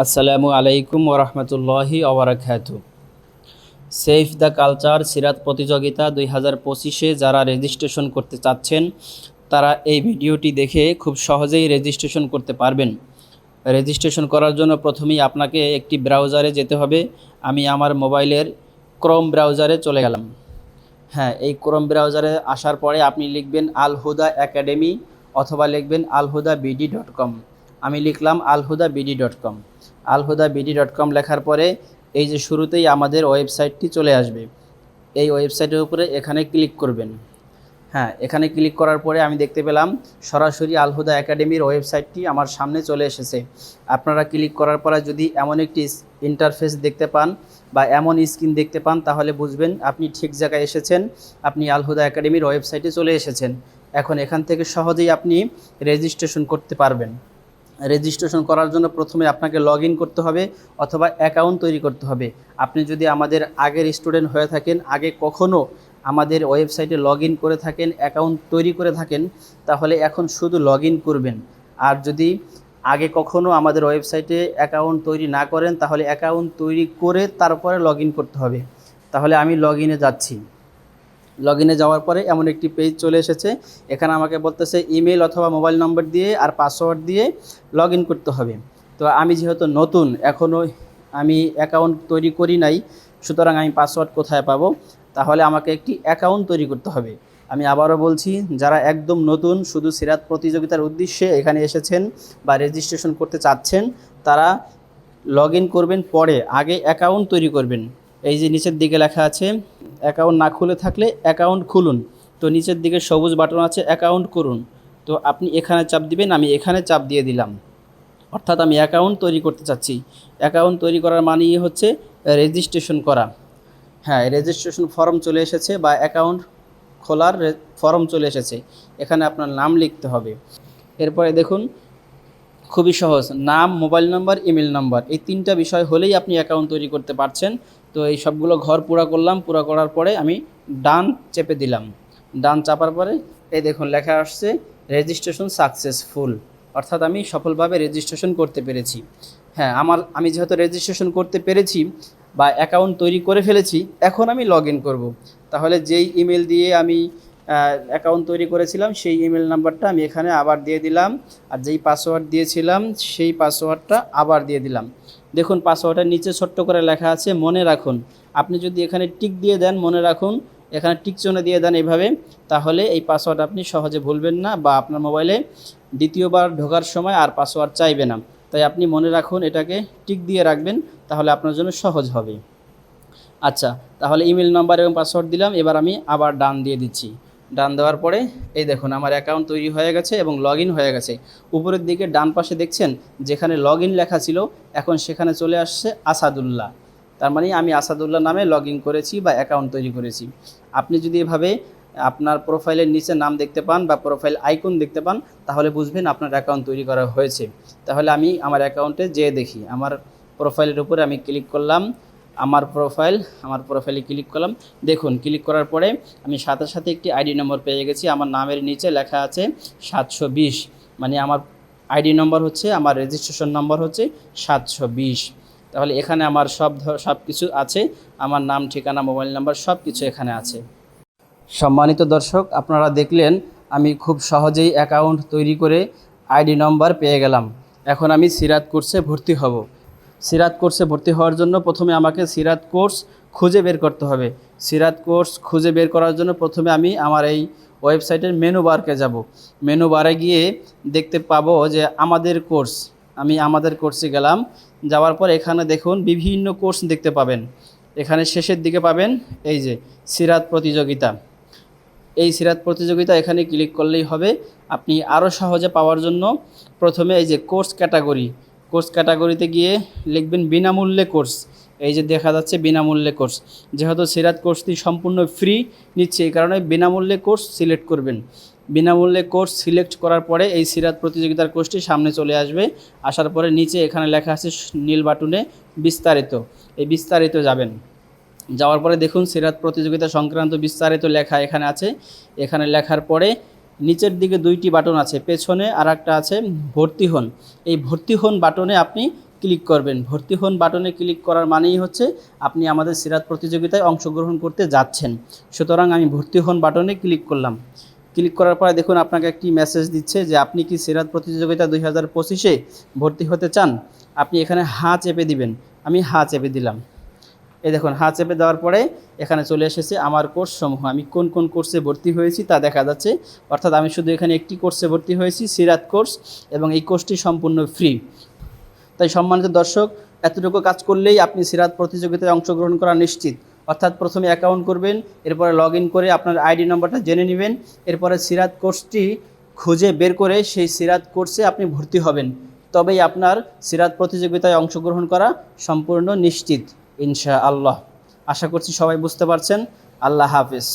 আসসালামু আলাইকুম ওরহমতুল্লাহি ওবরাকাতু। সেভ দ্য কালচার সিরাত প্রতিযোগিতা 2025-এ যারা রেজিস্ট্রেশন করতে চাচ্ছেন তারা এই ভিডিওটি দেখে খুব সহজেই রেজিস্ট্রেশন করতে পারবেন। রেজিস্ট্রেশন করার জন্য প্রথমেই আপনাকে একটি ব্রাউজারে যেতে হবে। আমি আমার মোবাইলের ক্রোম ব্রাউজারে চলে গেলাম। এই ক্রোম ব্রাউজারে আসার পরে আপনি লিখবেন আল হুদা একাডেমি অথবা লিখবেন alhudaBD.com। আমি লিখলাম alhudaBD.com। alhudaBD.com লেখার পরে এই যে শুরুতেই আমাদের ওয়েবসাইটটি চলে আসবে। এই ওয়েবসাইটের উপরে এখানে ক্লিক করবেন। এখানে ক্লিক করার পরে আমি দেখতে পেলাম সরাসরি আল হুদা একাডেমির ওয়েবসাইটটি আমার সামনে চলে এসেছে। আপনারা ক্লিক করার পরে যদি এমন একটি ইন্টারফেস দেখতে পান বা এমন স্ক্রিন দেখতে পান তাহলে বুঝবেন আপনি ঠিক জায়গায় এসেছেন, আপনি আল হুদা একাডেমির ওয়েবসাইটে চলে এসেছেন। এখন এখান থেকে সহজেই আপনি রেজিস্ট্রেশন করতে পারবেন। রেজিস্ট্রেশন করার জন্য প্রথমে আপনাকে লগ ইন করতে হবে অথবা অ্যাকাউন্ট তৈরি করতে হবে। আপনি যদি আমাদের আগের স্টুডেন্ট হয়ে থাকেন, আগে কখনও আমাদের ওয়েবসাইটে লগ ইন করে থাকেন, অ্যাকাউন্ট তৈরি করে থাকেন, তাহলে এখন শুধু লগ ইন করবেন। আর যদি আগে কখনও আমাদের ওয়েবসাইটে অ্যাকাউন্ট তৈরি না করেন তাহলে অ্যাকাউন্ট তৈরি করে তারপরে লগ ইন করতে হবে। তাহলে আমি লগ ইনে যাচ্ছি। লগ ইনে যাওয়ার পরে এমন একটি পেজ চলে এসেছে। এখানে আমাকে বলতেছে ইমেল অথবা মোবাইল নম্বর দিয়ে আর পাসওয়ার্ড দিয়ে লগ ইন করতে হবে। তো আমি যেহেতু নতুন, এখনও আমি অ্যাকাউন্ট তৈরি করি নাই, সুতরাং আমি পাসওয়ার্ড কোথায় পাবো? তাহলে আমাকে একটি অ্যাকাউন্ট তৈরি করতে হবে। আমি আবারও বলছি, যারা একদম নতুন শুধু সিরাত প্রতিযোগিতার উদ্দেশ্যে এখানে এসেছেন বা রেজিস্ট্রেশন করতে চাচ্ছেন, তারা লগ ইন করবেন, পরে আগে অ্যাকাউন্ট তৈরি করবেন। এই যে নিচের দিকে লেখা আছে অ্যাকাউন্ট না খুলে থাকলে অ্যাকাউন্ট খুলুন। তো নিচের দিকে সবুজ বাটন আছে অ্যাকাউন্ট করুন। তো আপনি এখানে চাপ দিবেন, আমি এখানে চাপ দিয়ে দিলাম। অর্থাৎ আমি অ্যাকাউন্ট তৈরি করতে চাচ্ছি। অ্যাকাউন্ট তৈরি করার মানেই হচ্ছে রেজিস্ট্রেশন করা। রেজিস্ট্রেশন ফর্ম চলে এসেছে বা অ্যাকাউন্ট খোলার ফর্ম চলে এসেছে। এখানে আপনার নাম লিখতে হবে। এরপরে দেখুন, খুবই সহজ, নাম, মোবাইল নাম্বার, ইমেল নাম্বার, এই তিনটা বিষয় হলেই আপনি অ্যাকাউন্ট তৈরি করতে পারছেন। তো এই সবগুলো ঘর পুরা করলাম। পুরা করার পরে আমি ডান চেপে দিলাম। ডান চাপার পরে এই দেখুন লেখা আসছে রেজিস্ট্রেশন সাকসেসফুল, অর্থাৎ আমি সফলভাবে রেজিস্ট্রেশন করতে পেরেছি। আমি যেহেতু রেজিস্ট্রেশন করতে পেরেছি বা অ্যাকাউন্ট তৈরি করে ফেলেছি, এখন আমি লগ ইন করবো। তাহলে যেই ইমেল দিয়ে আমি অ্যাকাউন্ট তৈরি করেছিলাম সেই ইমেল নাম্বারটা আমি এখানে আবার দিয়ে দিলাম, আর যেই পাসওয়ার্ড দিয়েছিলাম সেই পাসওয়ার্ডটা আবার দিয়ে দিলাম। দেখুন পাসওয়ার্ডের নিচে ছোট্ট করে লেখা আছে মনে রাখুন। আপনি যদি এখানে টিক দিয়ে দেন মনে রাখুন, এখানে টিক চিহ্ন দিয়ে দেন এইভাবে, তাহলে এই পাসওয়ার্ড আপনি সহজে ভুলবেন না বা আপনার মোবাইলে দ্বিতীয়বার ঢোকার সময় আর পাসওয়ার্ড চাইবে না। তাই আপনি মনে রাখুন, এটাকে টিক দিয়ে রাখবেন, তাহলে আপনার জন্য সহজ হবে। আচ্ছা, তাহলে ইমেল নাম্বার এবং পাসওয়ার্ড দিলাম। এবার আমি আবার ডান দিয়ে দিচ্ছি। ডান দেওয়ার পরে এই দেখুন আমার অ্যাকাউন্ট তৈরি হয়ে গেছে এবং লগ ইন হয়ে গেছে। উপরের দিকে ডান পাশে দেখছেন যেখানে লগ ইন লেখা ছিল, এখন সেখানে চলে আসছে আসাদুল্লাহ। তার মানে আমি আসাদুল্লাহ নামে লগ ইন করেছি বা অ্যাকাউন্ট তৈরি করেছি। আপনি যদি এভাবে আপনার প্রোফাইলের নিচে নাম দেখতে পান বা প্রোফাইল আইকন দেখতে পান, তাহলে বুঝবেন আপনার অ্যাকাউন্ট তৈরি করা হয়েছে। তাহলে আমি আমার অ্যাকাউন্টে যেয়ে দেখি। আমার প্রোফাইলের উপরে আমি ক্লিক করলাম, আমার প্রোফাইলে ক্লিক করলাম। দেখুন ক্লিক করার পরে আমি সাথে সাথে একটি আইডি নম্বর পেয়ে গেছি। আমার নামের নিচে লেখা আছে 720, মানে আমার আইডি নম্বর হচ্ছে, আমার রেজিস্ট্রেশন নম্বর হচ্ছে 720। তাহলে এখানে আমার সব কিছু আছে, আমার নাম, ঠিকানা, মোবাইল নাম্বার সব কিছু এখানে আছে। সম্মানিত দর্শক, আপনারা দেখলেন আমি খুব সহজেই অ্যাকাউন্ট তৈরি করে আইডি নম্বর পেয়ে গেলাম। এখন আমি সিরাত কোর্সে ভর্তি হব। সিরাত কোর্সে ভর্তি হওয়ার জন্য প্রথমে আমাকে সিরাত কোর্স খুঁজে বের করতে হবে। সিরাত কোর্স খুঁজে বের করার জন্য প্রথমে আমি আমার এই ওয়েবসাইটের মেনু বারকে যাব। মেনু বারে গিয়ে দেখতে পাবো যে আমাদের কোর্স। আমি আমাদের কোর্সে গেলাম। যাওয়ার পর এখানে দেখুন বিভিন্ন কোর্স দেখতে পাবেন। এখানে শেষের দিকে পাবেন এই যে সিরাত প্রতিযোগিতা। এই সিরাত প্রতিযোগিতা এখানে ক্লিক করলেই হবে। আপনি আরও সহজে পাওয়ার জন্য প্রথমে এই যে কোর্স ক্যাটাগরিতে গিয়ে লিখবেন বিনামূল্যে কোর্স। এই যে দেখা যাচ্ছে বিনামূল্যে কোর্স। যেহেতু সিরাত কোর্সটি সম্পূর্ণ ফ্রি নিচ্ছে, এই কারণে বিনামূল্যে কোর্স সিলেক্ট করবেন। বিনামূল্যে কোর্স সিলেক্ট করার পরে এই সিরাত প্রতিযোগিতার কোর্সটি সামনে চলে আসবে। আসার পরে নিচে এখানে লেখা আছে নীল বাটনে বিস্তারিত, এই বিস্তারিত যাবেন। যাওয়ার পরে দেখুন সিরাত প্রতিযোগিতা সংক্রান্ত বিস্তারিত লেখা এখানে আছে। এখানে লেখার পরে নিচের দিকে দুইটি বাটন আছে, পেছনে আর একটা আছে ভর্তি হন। এই ভর্তি হন বাটনে আপনি ক্লিক করবেন। ভর্তি হন বাটনে ক্লিক করার মানেই হচ্ছে আপনি আমাদের সিরাত প্রতিযোগিতায় অংশগ্রহণ করতে যাচ্ছেন। সুতরাং আমি ভর্তি হন বাটনে ক্লিক করলাম। ক্লিক করার পরে দেখুন আপনাকে একটি মেসেজ দিচ্ছে যে আপনি কি সিরাত প্রতিযোগিতা 2025-এ ভর্তি হতে চান। আপনি এখানে হ্যাঁ চেপে দিবেন। আমি হ্যাঁ চেপে দিলাম। এই দেখুন হ্যাঁ চেপে দেওয়ার পরে এখানে চলে এসেছে আমার কোর্স সমূহ। আমি কোন কোন কোর্সে ভর্তি হয়েছি তা দেখা যাচ্ছে। অর্থাৎ আমি শুধু এখানে একটি কোর্সে ভর্তি হয়েছি, সিরাত কোর্স, এবং এই কোর্সটি সম্পূর্ণ ফ্রি। তাই সম্মানিত দর্শক, এতটুকু কাজ করলেই আপনি সিরাত প্রতিযোগিতায় অংশগ্রহণ করা নিশ্চিত। অর্থাৎ প্রথমে অ্যাকাউন্ট করবেন, এরপরে লগ ইন করে আপনার আইডি নম্বরটা জেনে নেবেন, এরপরে সিরাত কোর্সটি খুঁজে বের করে সেই সিরাত কোর্সে আপনি ভর্তি হবেন। তবেই আপনার সিরাত প্রতিযোগিতায় অংশগ্রহণ করা সম্পূর্ণ নিশ্চিত ইনশাআল্লাহ। আশা করছি সবাই বুঝতে পারছেন। আল্লাহ হাফেজ।